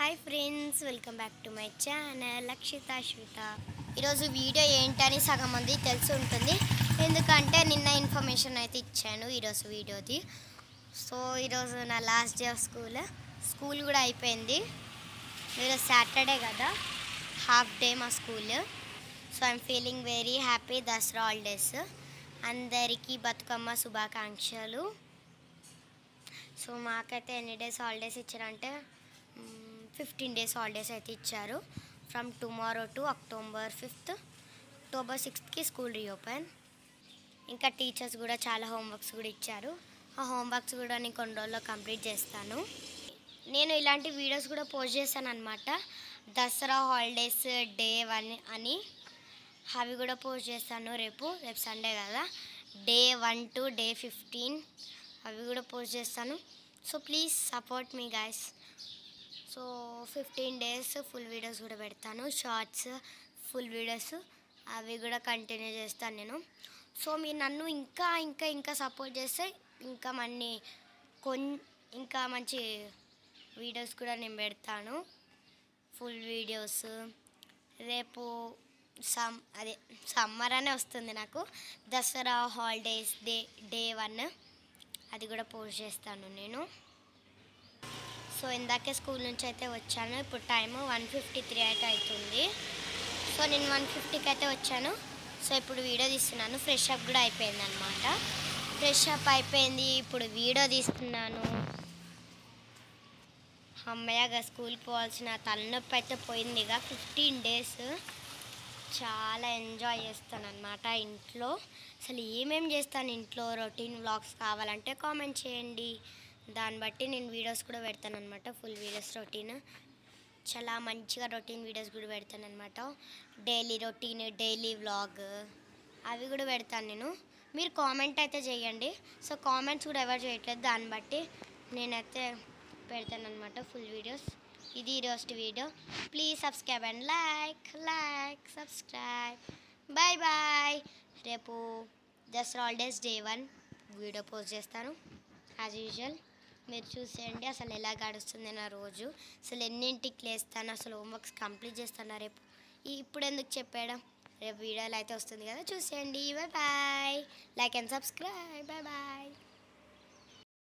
Hi friends, welcome back to my channel Lakshitha Swetha. ఈరోజు video ఏంటని సగం మంది తెలిసి ఉంటుంది, ఎందుకంటే నిన్న ఇన్ఫర్మేషన్ అయితే ఇచ్చాను ఈరోజు వీడియోది. సో ఈరోజు నా లాస్ట్ డే ఆఫ్ స్కూల్ కూడా అయిపోయింది. ఈరోజు సాటర్డే కదా, హాఫ్ డే మా school. So I'm feeling very happy. Dasara holidays అందరికీ బతుకమ్మ శుభాకాంక్షలు. సో మాకైతే ఎన్ని డేస్ హాలిడేస్ ఇచ్చారంటే 15 days హాలిడేస్ అయితే ఇచ్చారు. From tomorrow to October 5th. October 6thకి స్కూల్ రీఓపెన్. ఇంకా టీచర్స్ కూడా చాలా హోంవర్క్స్ కూడా ఇచ్చారు. ఆ హోంవర్క్స్ కూడా నేను కొన్ని రోజుల్లో కంప్లీట్ చేస్తాను. నేను ఇలాంటి వీడియోస్ కూడా పోస్ట్ చేశాను అనమాట. దసరా హాలిడేస్ డే 1 అని అవి కూడా పోస్ట్ చేస్తాను. రేపు సండే కదా, డే 1 to డే 15 అవి కూడా పోస్ట్ చేస్తాను. So please support me guys. So 15 days full videos కూడా పెడతాను, షార్ట్స్, ఫుల్ వీడియోస్ అవి కూడా కంటిన్యూ చేస్తాను నేను. సో మీరు నన్ను ఇంకా ఇంకా ఇంకా సపోర్ట్ చేస్తే ఇంకా మంచి వీడియోస్ కూడా నేను పెడతాను, ఫుల్ వీడియోస్. రేపు సమ్మర్ అనే వస్తుంది నాకు, దసరా హాలిడేస్ డే 1 అది కూడా పోస్ట్ చేస్తాను నేను. సో ఇందాకే స్కూల్ నుంచి అయితే వచ్చాను. ఇప్పుడు టైము 1:53 అయితే అవుతుంది. సో నేను 1:50కి అయితే వచ్చాను. సో ఇప్పుడు వీడియో తీస్తున్నాను. ఫ్రెష్ అప్ కూడా అయిపోయింది అనమాట. ఫ్రెష్ అప్ అయిపోయింది, ఇప్పుడు వీడియో తీస్తున్నాను. అమ్మయ్యగా స్కూల్కి పోవాల్సిన తలనొప్పి అయితే పోయింది. ఇక 15 days చాలా ఎంజాయ్ చేస్తాను అనమాట ఇంట్లో. అసలు ఏమేమి చేస్తాను ఇంట్లో, రొటీన్ వ్లాగ్స్ కావాలంటే కామెంట్ చేయండి, దాన్ని బట్టి నేను వీడియోస్ కూడా పెడతాను అనమాట. ఫుల్ వీడియోస్ రొటీన్, చాలా మంచిగా రొటీన్ వీడియోస్ కూడా పెడతాను అనమాట. డైలీ రొటీన్, డైలీ వ్లాగ్ అవి కూడా పెడతాను నేను. మీరు కామెంట్ అయితే చేయండి. సో కామెంట్స్ కూడా ఎవరు చేయట్లేదు, దాన్ని బట్టి నేనైతే పెడతాను అనమాట ఫుల్ వీడియోస్. ఇది ఈరోజు video. Please subscribe and like subscribe. Bye bye. రేపు Dasara holidays day 1 video post చేస్తాను యాజ్ యూజువల్. మీరు చూసేయండి అసలు ఎలా గడుస్తుంది నా రోజు, అసలు ఎన్నింటికి లేస్తాను, అసలు హోంవర్క్స్ కంప్లీట్ చేస్తాను రేపు. ఇప్పుడు ఎందుకు చెప్పాడం, రేపు వీడియోలు అయితే వస్తుంది కదా, చూసేయండి. Bye bye. Like and subscribe. Bye bye.